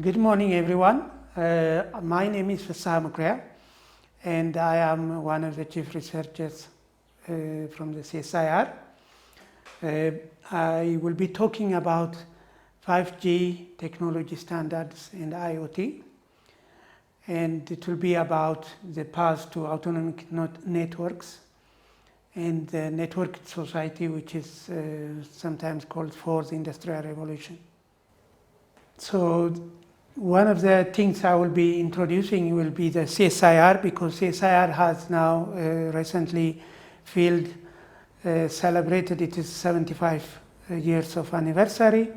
Good morning, everyone. My name is Fisseha Mekuria, and I am one of the chief researchers from the CSIR. I will be talking about 5G technology standards and IoT, and it will be about the path to autonomic networks and the networked society, which is sometimes called fourth industrial revolution. So one of the things I will be introducing will be the CSIR, because CSIR has now recently celebrated its 75 years of anniversary.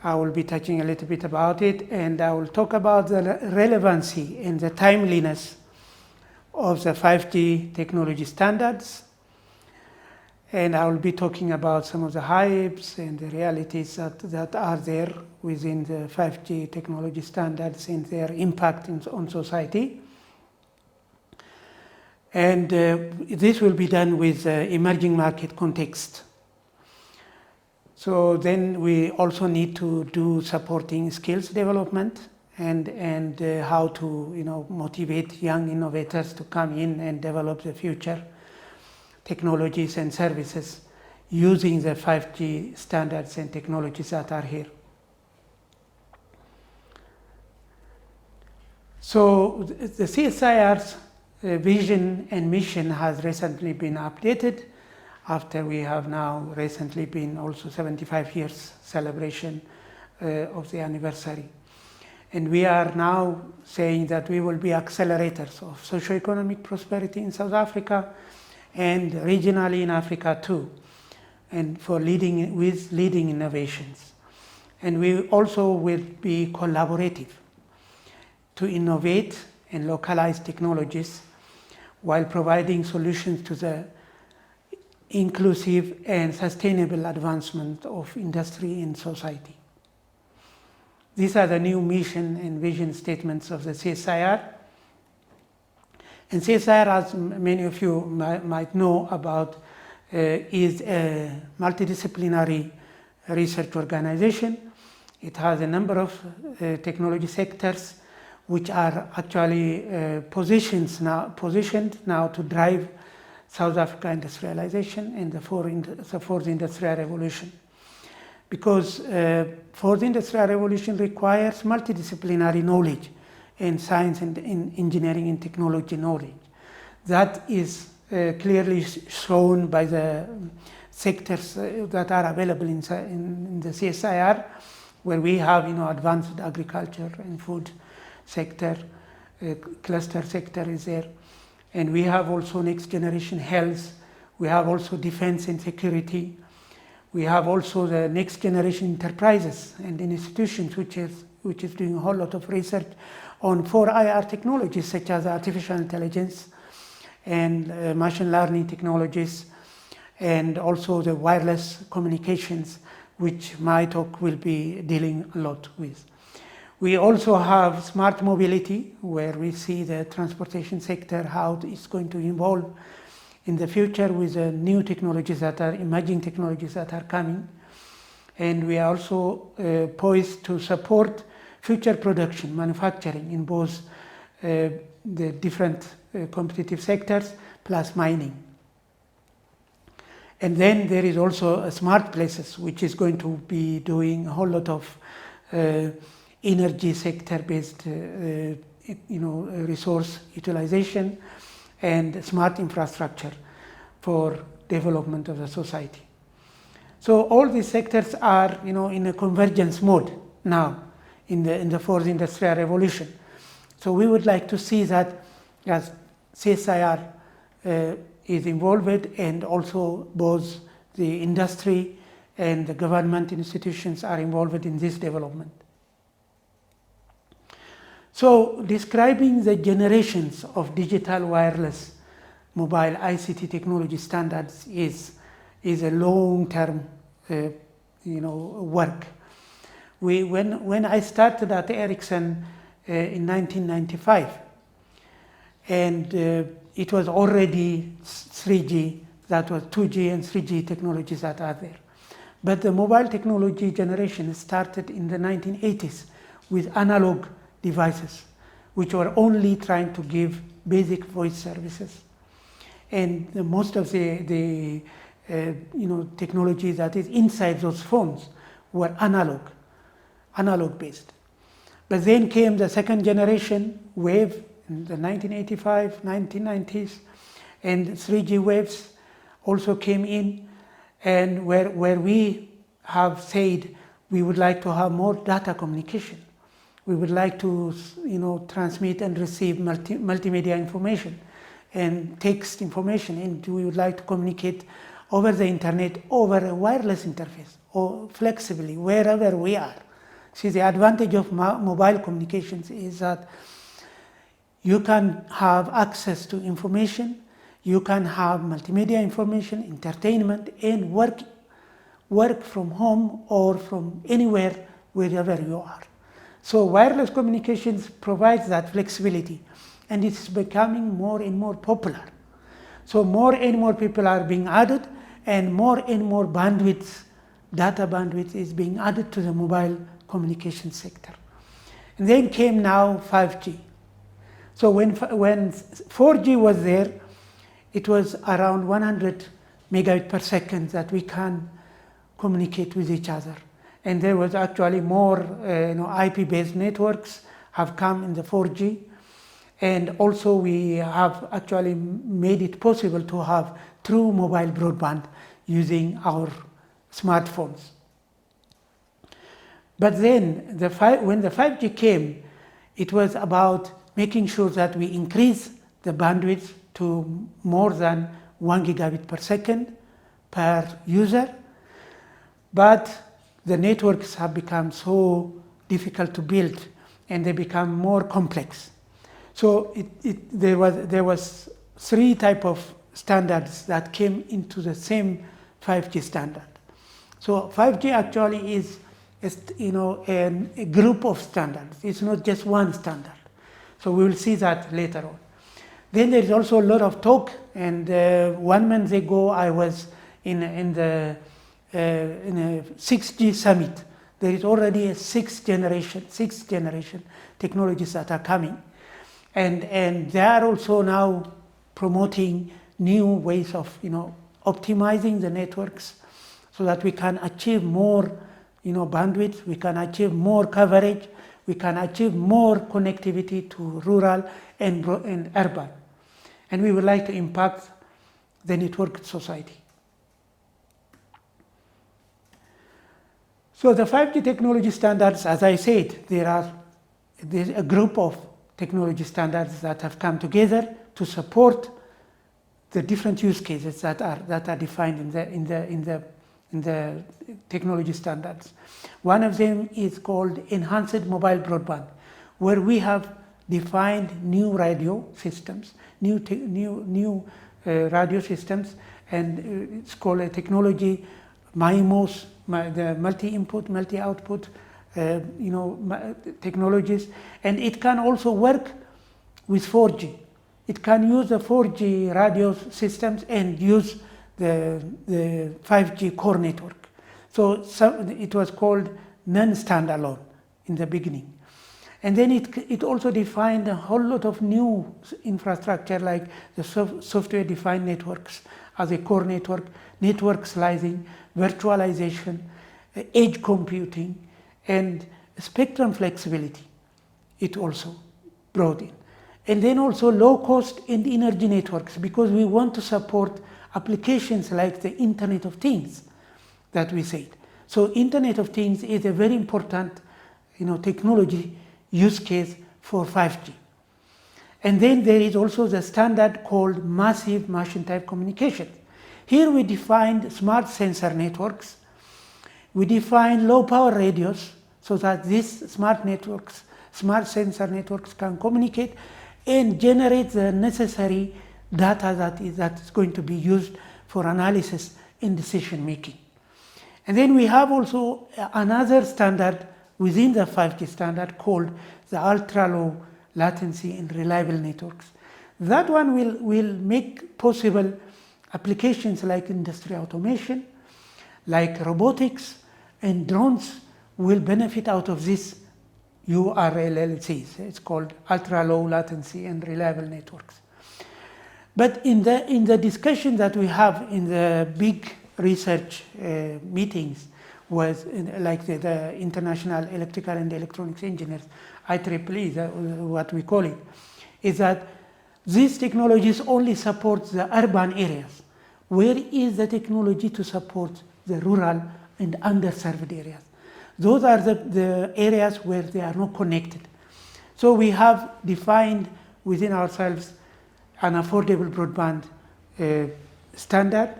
I will be touching a little bit about it, and I will talk about the relevancy and the timeliness of the 5G technology standards. And I will be talking about some of the hypes and the realities that are there within the 5G technology standards and their impact on society. And this will be done with emerging market context. So then we also need to do supporting skills development and how to motivate young innovators to come in and develop the future technologies and services using the 5G standards and technologies that are here. So the CSIR's vision and mission has recently been updated after we have now recently been also 75 years celebration of the anniversary. And we are now saying that we will be accelerators of socio-economic prosperity in South Africa and regionally in Africa too, and for leading innovations. And we also will be collaborative to innovate and localize technologies while providing solutions to the inclusive and sustainable advancement of industry and society. These are the new mission and vision statements of the CSIR. And CSIR, as many of you might know about, is a multidisciplinary research organization. It has a number of technology sectors which are actually positioned now to drive South Africa industrialization and the fourth industrial revolution. Because fourth industrial revolution requires multidisciplinary knowledge and science and engineering and technology knowledge. That is clearly shown by the sectors that are available in the CSIR, where we have advanced agriculture and food sector, cluster sector is there. And we have also next generation health. We have also defense and security. We have also the next generation enterprises and institutions, which is doing a whole lot of research on 4IR technologies such as artificial intelligence and machine learning technologies, and also the wireless communications, which my talk will be dealing a lot with. We also have smart mobility, where we see the transportation sector, how it's going to evolve in the future with the new technologies that are emerging technologies that are coming. And we are also poised to support future production, manufacturing in both the different competitive sectors plus mining. And then there is also smart places, which is going to be doing a whole lot of energy sector based resource utilization and smart infrastructure for development of the society. So all these sectors are in a convergence mode now in the fourth industrial revolution. So we would like to see that as CSIR is involved, and also both the industry and the government institutions are involved in this development. So describing the generations of digital wireless mobile ICT technology standards is a long-term work. When I started at Ericsson in 1995, and it was already 3G, that was 2G and 3G technologies that are there. But the mobile technology generation started in the 1980s with analog devices, which were only trying to give basic voice services. And most of the technology that is inside those phones were analog based. But then came the second generation wave in the 1985, 1990s, and 3G waves also came in, and where we have said we would like to have more data communication. We would like to transmit and receive multimedia information and text information, and we would like to communicate over the internet, over a wireless interface, or flexibly, wherever we are. See, the advantage of mobile communications is that you can have access to information, you can have multimedia information, entertainment, and work from home or from anywhere, wherever you are. So wireless communications provides that flexibility, and it's becoming more and more popular. So more and more people are being added, and more bandwidth, data bandwidth is being added to the mobile communication sector. And then came now 5G. So when 4G was there, it was around 100 megabit per second that we can communicate with each other. And there was actually more IP-based networks have come in the 4G. And also we have actually made it possible to have true mobile broadband using our smartphones. But then when the 5G came, it was about making sure that we increase the bandwidth to more than 1 gigabit per second per user. But the networks have become so difficult to build, and they become more complex. So there was 3 type of standards that came into the same 5G standard. So 5G actually is a group of standards. It's not just one standard. So we will see that later on. Then there is also a lot of talk, and 1 month ago I was in a 6G summit. There is already a sixth generation technologies that are coming. And they are also now promoting new ways of optimizing the networks so that we can achieve more bandwidth, we can achieve more coverage, we can achieve more connectivity to rural and urban. And we would like to impact the networked society. So the 5G technology standards, as I said, there's a group of technology standards that have come together to support the different use cases that are defined in the technology standards. One of them is called enhanced mobile broadband, where we have defined new radio systems, new radio systems, and it's called a technology MIMOs, the multi-input, multi-output technologies, and it can also work with 4G. It can use the 4G radio systems and use the 5G core network. So it was called non-standalone in the beginning. And then it also defined a whole lot of new infrastructure, like the software-defined networks as a core network, network slicing, virtualization, edge computing, and spectrum flexibility. It also brought in. And then also low cost and energy networks, because we want to support applications like the Internet of Things that we said. So Internet of Things is a very important technology use case for 5G. And then there is also the standard called massive machine type communication. Here we defined smart sensor networks. We define low power radios so that these smart sensor networks can communicate and generate the necessary data that is going to be used for analysis in decision making. And then we have also another standard within the 5G standard called the ultra low latency and reliable networks. That one will make possible applications like industrial automation, like robotics, and drones will benefit out of this URLLCs. It's called ultra low latency and reliable networks. But in the discussion that we have in the big research meetings was like the International Electrical and Electronics Engineers, IEEE, what we call it, is that these technologies only support the urban areas. Where is the technology to support the rural and underserved areas? Those are the areas where they are not connected. So we have defined within ourselves an affordable broadband standard,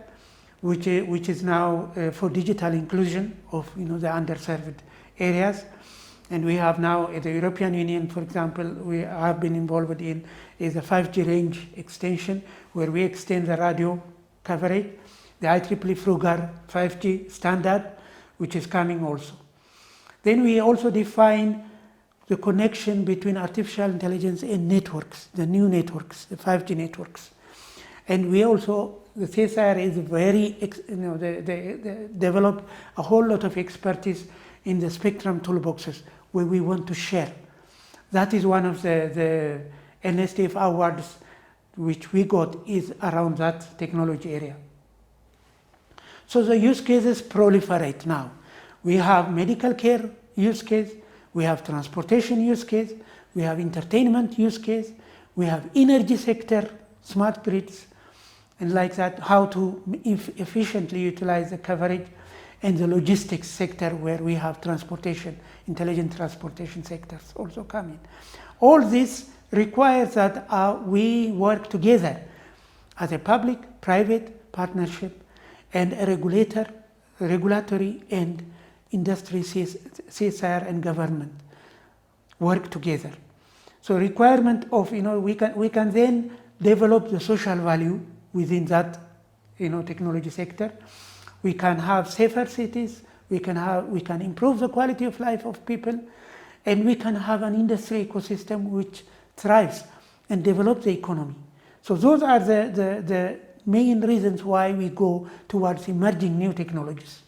which is now for digital inclusion of the underserved areas. And we have now at the European Union, for example, we have been involved in is a 5G range extension, where we extend the radio coverage, the IEEE Frugal 5G standard, which is coming also. Then we also define the connection between artificial intelligence and networks, the new networks, the 5G networks. And we also, the CSIR is very, they develop a whole lot of expertise in the spectrum toolboxes where we want to share. That is one of the NSTF awards which we got is around that technology area. So the use cases proliferate now. We have medical care use case, we have transportation use case, we have entertainment use case, we have energy sector, smart grids, and like that, how to efficiently utilize the coverage, and the logistics sector where we have transportation, intelligent transportation sectors also coming. All this requires that we work together as a public-private partnership and a regulatory and industry, CSIR and government work together. So requirement of, we can then develop the social value within that, technology sector. We can have safer cities, we can improve the quality of life of people, and we can have an industry ecosystem which thrives and develops the economy. So those are the main reasons why we go towards emerging new technologies.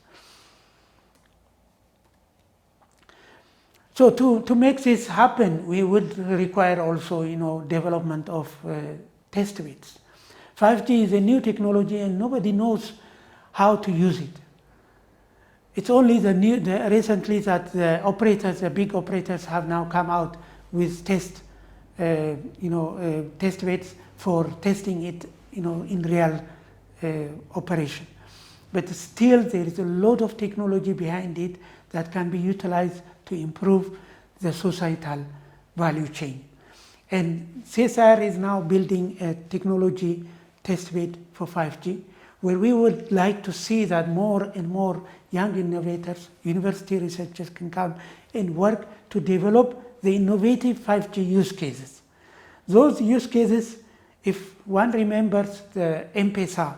So to make this happen, we would require also, development of test beds. 5G is a new technology and nobody knows how to use it. It's only recently that the big operators have now come out with test beds for testing it, in real operation. But still, there is a lot of technology behind it that can be utilized to improve the societal value chain. And CSIR is now building a technology testbed for 5G, where we would like to see that more and more young innovators, university researchers can come and work to develop the innovative 5G use cases. Those use cases, if one remembers the M-Pesa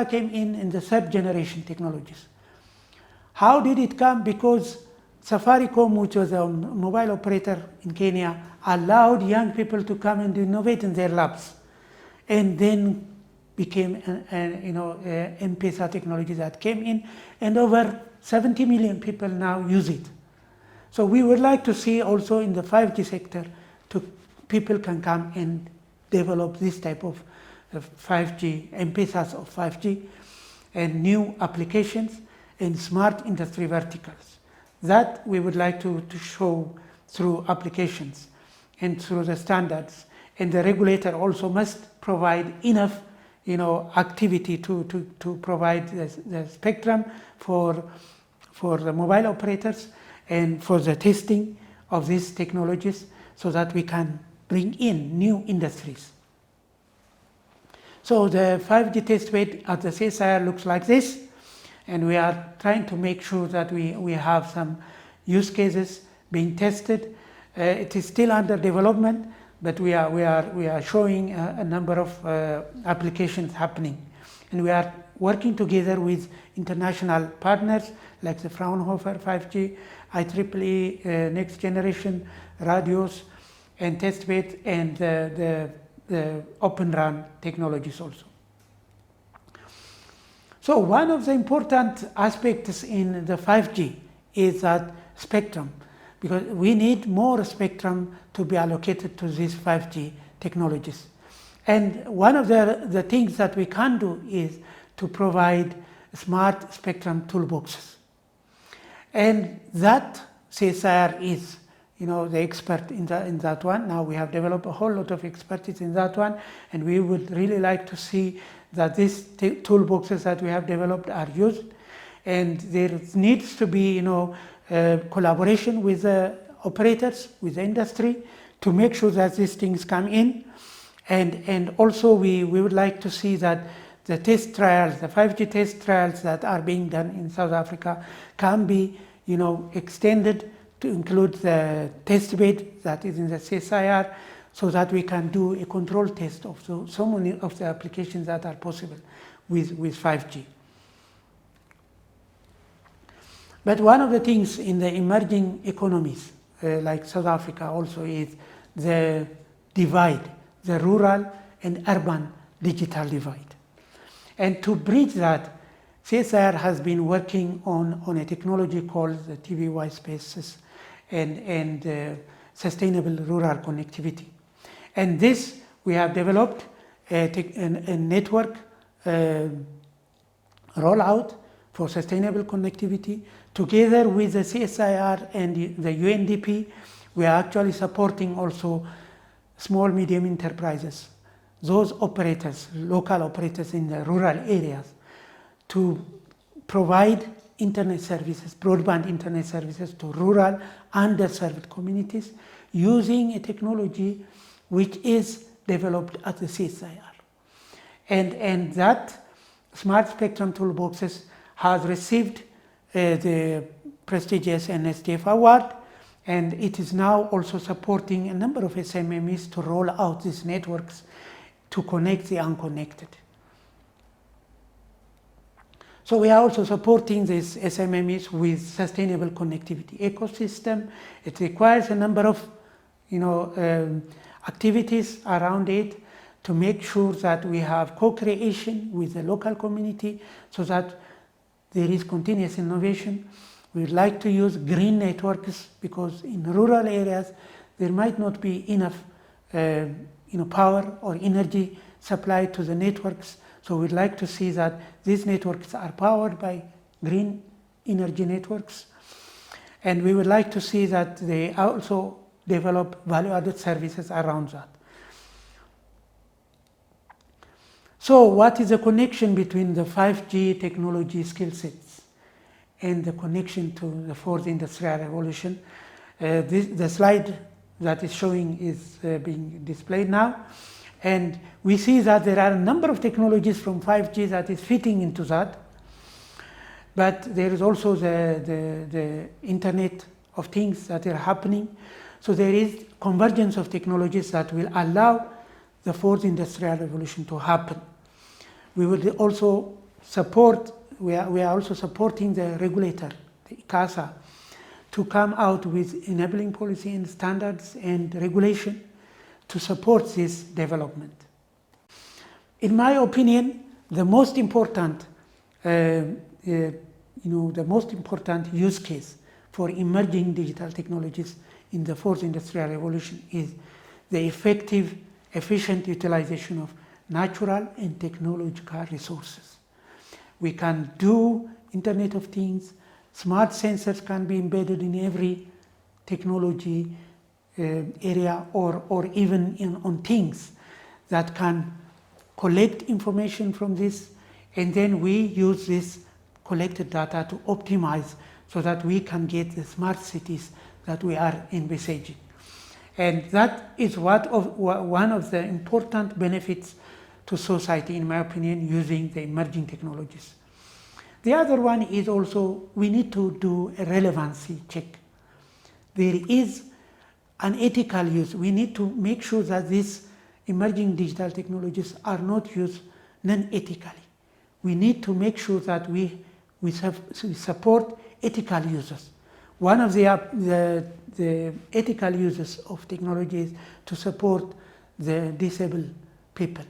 came in the third generation technologies. How did it come? Because Safaricom, which was a mobile operator in Kenya, allowed young people to come and innovate in their labs, and then became M-Pesa technology that came in, and over 70 million people now use it. So we would like to see also in the 5G sector, people can come and develop this type of 5G, M-Pesas of 5G, and new applications and smart industry verticals. That we would like to show through applications and through the standards. And the regulator also must provide enough activity to provide the spectrum for the mobile operators and for the testing of these technologies, so that we can bring in new industries. So the 5G testbed at the CSIR looks like this, and we are trying to make sure that we have some use cases being tested. It is still under development, but we are showing a number of applications happening, and we are working together with international partners like the Fraunhofer 5G, IEEE next generation radios and testbed, and the Open RAN technologies also. So one of the important aspects in the 5G is that spectrum. because we need more spectrum to be allocated to these 5G technologies. And one of the things that we can do is to provide smart spectrum toolboxes. And that CSIR is, the expert in that one. Now we have developed a whole lot of expertise in that one, and we would really like to see that these toolboxes that we have developed are used. And there needs to be, collaboration with the operators, with the industry, to make sure that these things come in. And also we would like to see that the test trials, the 5G test trials that are being done in South Africa can be, extended to include the test bed that is in the CSIR, so that we can do a control test of so many of the applications that are possible with 5G. But one of the things in the emerging economies, like South Africa also, is the divide, the rural and urban digital divide. And to bridge that, CSIR has been working on a technology called the TVY spaces and sustainable rural connectivity. And this, we have developed a network rollout for sustainable connectivity. Together with the CSIR and the UNDP, we are actually supporting also small, medium enterprises, those operators, local operators in the rural areas, to provide internet services, broadband internet services to rural underserved communities using a technology which is developed at the CSIR. And that Smart Spectrum Toolboxes has received the prestigious NSTF award, and it is now also supporting a number of SMMEs to roll out these networks to connect the unconnected. So we are also supporting these SMMEs with sustainable connectivity ecosystem. It requires a number of activities around it to make sure that we have co-creation with the local community so that there is continuous innovation. We would like to use green networks because in rural areas there might not be enough power or energy supply to the networks. So we'd like to see that these networks are powered by green energy networks. And we would like to see that they also develop value-added services around that. So what is the connection between the 5G technology skill sets and the connection to the fourth industrial revolution? The slide that is showing is being displayed now. And we see that there are a number of technologies from 5G that is fitting into that. But there is also the Internet of Things that are happening. So there is convergence of technologies that will allow the fourth industrial revolution to happen. We will also support, we are also supporting the regulator, the ICASA, to come out with enabling policy and standards and regulation to support this development. In my opinion, the most important, the most important use case for emerging digital technologies in the fourth industrial revolution is the effective, efficient utilization of natural and technological resources. We can do Internet of Things, smart sensors can be embedded in every technology area or even on things that can collect information from this, and then we use this collected data to optimize so that we can get the smart cities that we are envisaging. And that is one of the important benefits to society, in my opinion, using the emerging technologies. The other one is also we need to do a relevancy check. There is an ethical use. We need to make sure that these emerging digital technologies are not used non-ethically. We need to make sure that we support ethical users. One of the ethical uses of technology is to support the disabled people.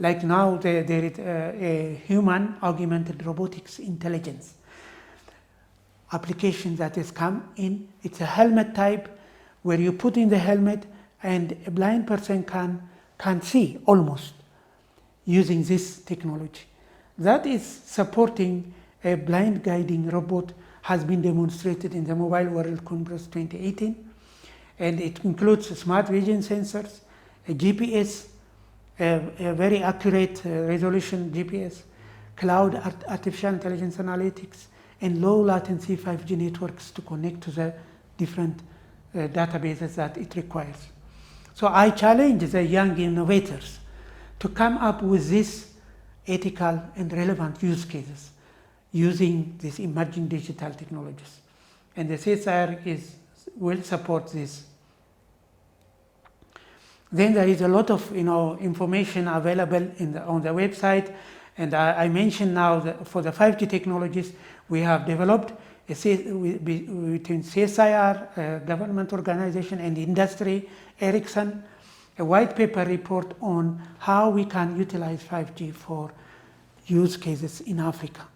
Like now there is a human augmented robotics intelligence. application that has come in. It's a helmet type where you put in the helmet and a blind person can see almost using this technology. That is supporting a blind guiding robot, has been demonstrated in the Mobile World Congress 2018, and it includes smart vision sensors, a GPS, a very accurate resolution GPS, cloud artificial intelligence analytics, and low latency 5G networks to connect to the different databases that it requires. So I challenge the young innovators to come up with these ethical and relevant use cases using these emerging digital technologies. And the CSIR will support this. Then there is a lot of information available on the website, and I mentioned now that for the 5G technologies, we have developed between CSIR, government organization, and industry, Ericsson, a white paper report on how we can utilize 5G for use cases in Africa.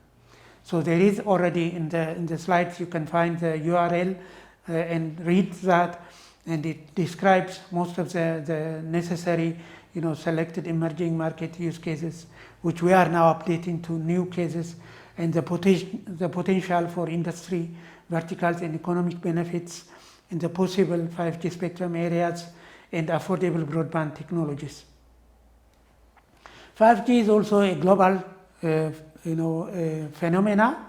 So there is already in the slides, you can find the URL and read that, and it describes most of the necessary selected emerging market use cases, which we are now updating to new cases, and the potential for industry verticals and economic benefits, and the possible 5G spectrum areas, and affordable broadband technologies. 5G is also a global phenomena.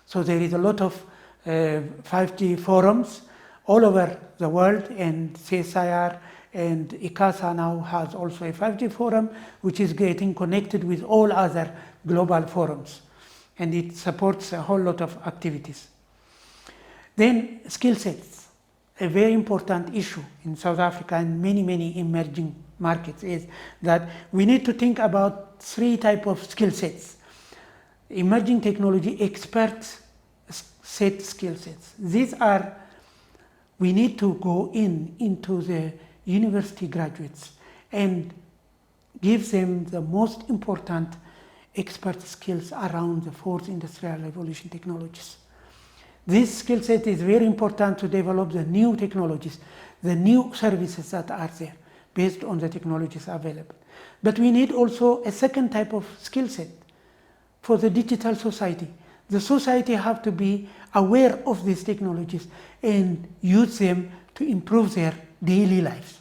So there is a lot of 5G forums all over the world, and CSIR and ICASA now has also a 5G forum, which is getting connected with all other global forums, and it supports a whole lot of activities. Then Skillsets, a very important issue in South Africa and many emerging markets, is that we need to think about 3 types of skill sets. Emerging technology experts set skill sets. These are, we need to go into the university graduates and give them the most important expert skills around the 4th industrial revolution technologies. This skill set is very important to develop the new technologies, the new services that are there based on the technologies available. But we need also a second type of skill set for the digital society. The society have to be aware of these technologies and use them to improve their daily lives.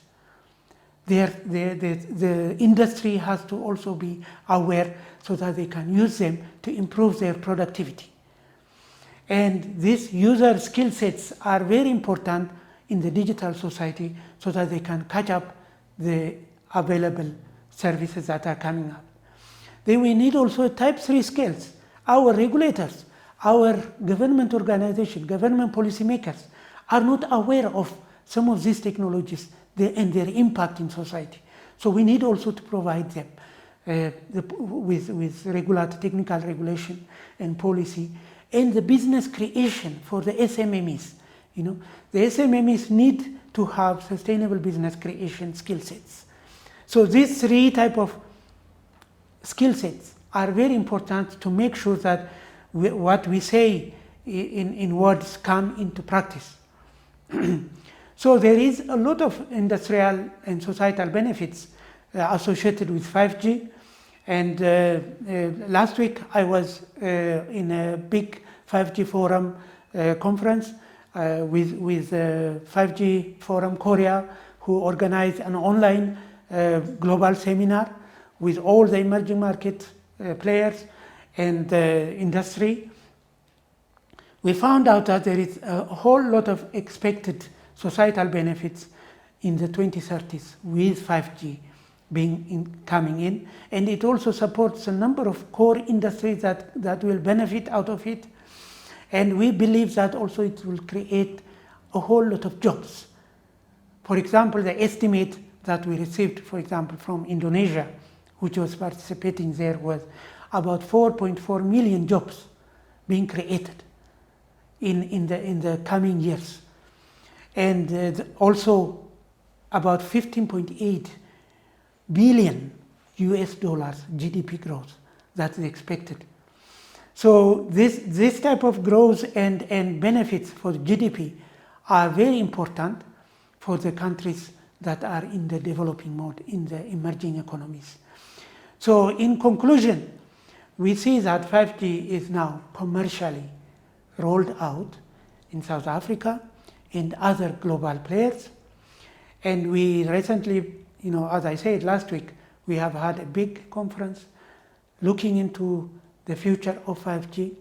The industry has to also be aware so that they can use them to improve their productivity. And these user skill sets are very important in the digital society so that they can catch up the available services that are coming up. Then we need also type 3 skills. Our regulators, our government organizations, government policymakers are not aware of some of these technologies and their impact in society. So we need also to provide them with regular technical regulation and policy, and the business creation for the SMMEs. The SMMEs need to have sustainable business creation skill sets. So these 3 types of skill sets are very important to make sure that what we say in words come into practice. So there is a lot of industrial and societal benefits associated with 5G. And last week I was in a big 5G forum conference with 5G Forum Korea, who organized an online global seminar with all the emerging market players and industry. We found out that there is a whole lot of expected societal benefits in the 2030s with 5G coming in, and it also supports a number of core industries that will benefit out of it. And we believe that also it will create a whole lot of jobs. For example, the estimate that we received, for example, from Indonesia, which was participating there, was about 4.4 million jobs being created in the coming years. And also about 15.8 billion US dollars GDP growth that's expected. So this type of growth and benefits for GDP are very important for the countries that are in the developing mode, in the emerging economies. So in conclusion, we see that 5G is now commercially rolled out in South Africa and other global players. And we recently, as I said last week, we have had a big conference looking into the future of 5G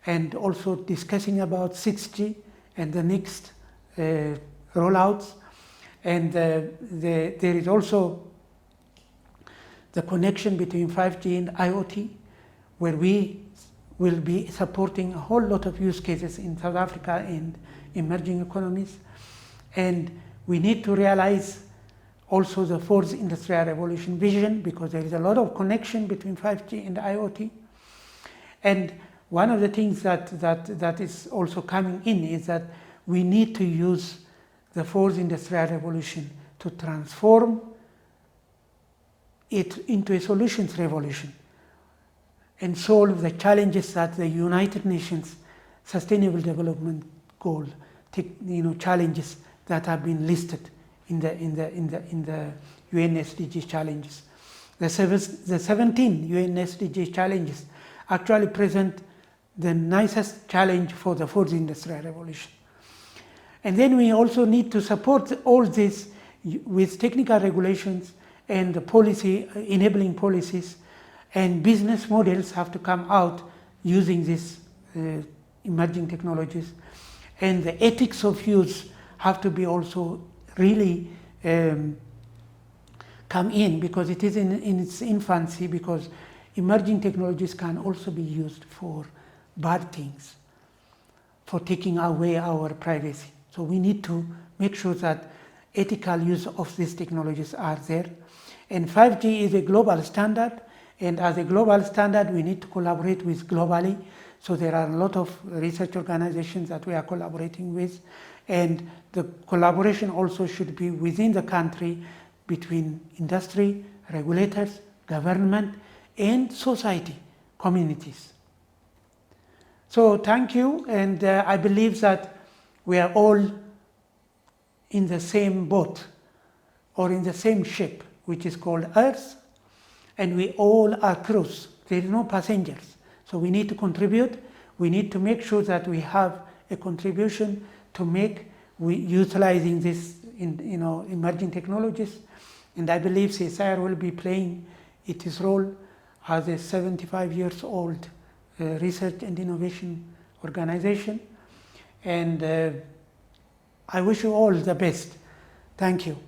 and also discussing about 6G and the next rollouts. And there is also the connection between 5G and IoT, where we will be supporting a whole lot of use cases in South Africa and emerging economies. And we need to realize also the fourth industrial revolution vision, because there is a lot of connection between 5G and IoT. And one of the things that is also coming in is that we need to use the fourth industrial revolution to transform it into a solutions revolution and solve the challenges that the United Nations Sustainable Development Goal challenges that have been listed in the UN SDG challenges. The 17 UN SDG challenges actually present the nicest challenge for the fourth industrial revolution. And then we also need to support all this with technical regulations and the policy, enabling policies, and business models have to come out using these emerging technologies. And the ethics of use have to be also really come in, because it is in its infancy, because emerging technologies can also be used for bad things, for taking away our privacy. So we need to make sure that ethical use of these technologies are there. And 5G is a global standard, and as a global standard, we need to collaborate with globally. So there are a lot of research organizations that we are collaborating with, and the collaboration also should be within the country between industry, regulators, government, and society, communities. So thank you, and I believe that we are all in the same boat or in the same ship, which is called Earth, and we all are crews. There is no passengers. So we need to contribute. We need to make sure that we have a contribution to make utilizing this emerging technologies. And I believe CSIR will be playing its role as a 75 years old research and innovation organization. And I wish you all the best. Thank you.